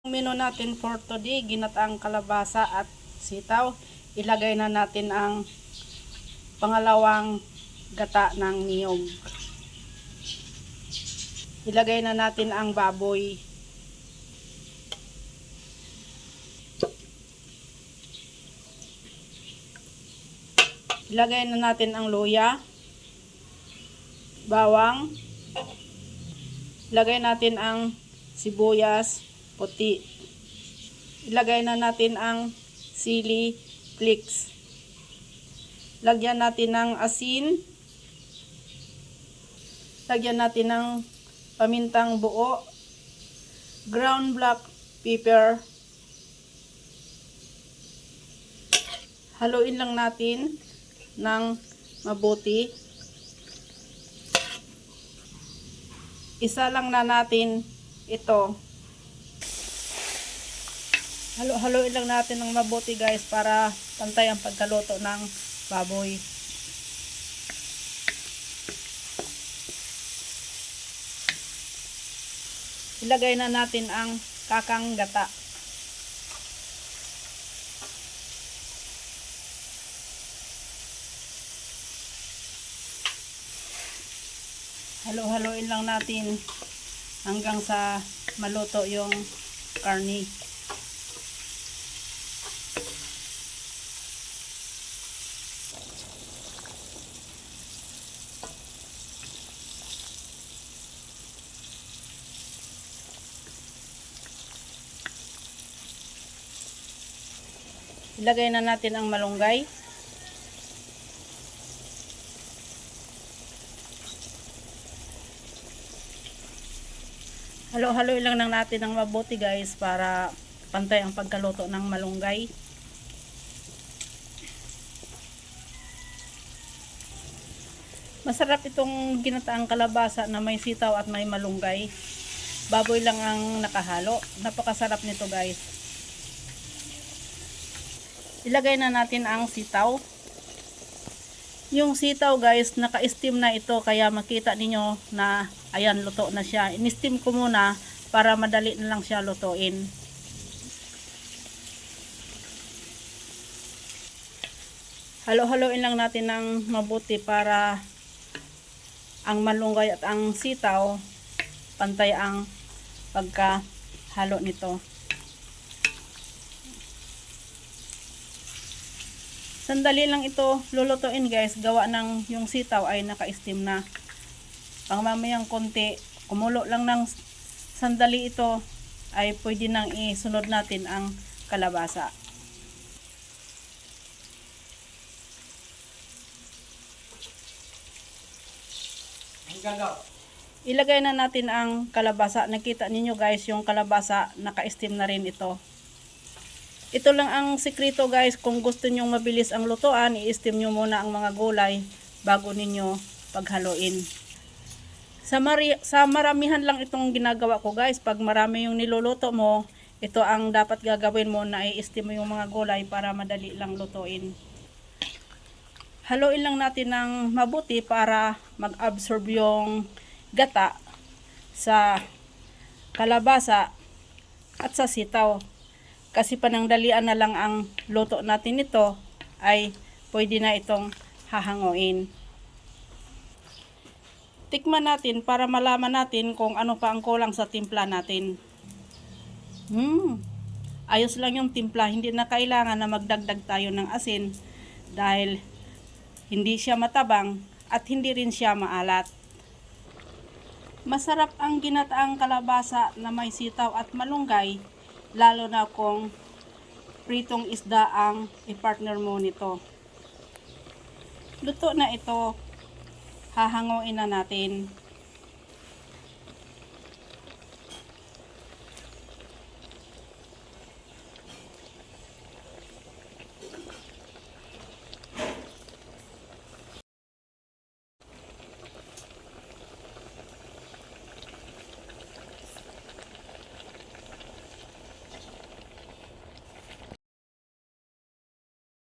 Ang menu natin for today, ginataang kalabasa at sitaw. Ilagay na natin ang pangalawang gata ng niyog. Ilagay na natin ang baboy. Ilagay na natin ang luya, bawang. Ilagay natin ang sibuyas puti. Ilagay na natin ang sili flakes. Lagyan natin ng asin. Lagyan natin ng pamintang buo, ground black pepper. Haluin lang natin ng mabuti. Isa lang na natin ito. Haluin lang natin ng mabuti guys para pantay ang pagkaluto ng baboy. Ilagay na natin ang kakang gata. Haluin lang natin hanggang sa maluto yung karne. Ilagay na natin ang malunggay. Haluin lang natin ng mabuti guys para pantay ang pagkaluto ng malunggay. Masarap itong ginataang kalabasa na may sitaw at may malunggay. Baboy lang ang nakahalo. Napakasarap nito guys. Ilagay na natin ang sitaw. Yung sitaw guys, naka-steam na ito kaya makita ninyo na ayan, luto na siya. In-steam ko muna para madali na lang siya lutuin. Haluin lang natin ng mabuti para ang malunggay at ang sitaw pantay ang pagkahalo nito. Sandali lang ito lulutuin guys, gawa ng yung sitaw ay naka-steam na. Pang mamayang konti, kumulo lang ng sandali ito ay pwede nang isunod natin ang kalabasa. Ilagay na natin ang kalabasa. Nakita ninyo guys yung kalabasa, naka-steam na rin ito. Ito lang ang sikreto guys, kung gusto nyo mabilis ang lutuan, i-steam nyo muna ang mga gulay bago ninyo paghaluin. Sa maramihan lang itong ginagawa ko guys, pag marami yung niluluto mo, ito ang dapat gagawin mo, na i-steam mo yung mga gulay para madali lang lutuin. Haluin lang natin ng mabuti para mag-absorb yung gata sa kalabasa at sa sitaw. Kasi panangdalian na lang ang luto natin nito, ay pwede na itong hahanguin. Tikman natin para malaman natin kung ano pa ang kulang sa timpla natin. Ayos lang yung timpla, hindi na kailangan na magdagdag tayo ng asin dahil hindi siya matabang at hindi rin siya maalat. Masarap ang ginataang kalabasa na may sitaw at malunggay, lalo na kung pritong isda ang i-partner mo nito. Luto na ito. Hahanguin na natin.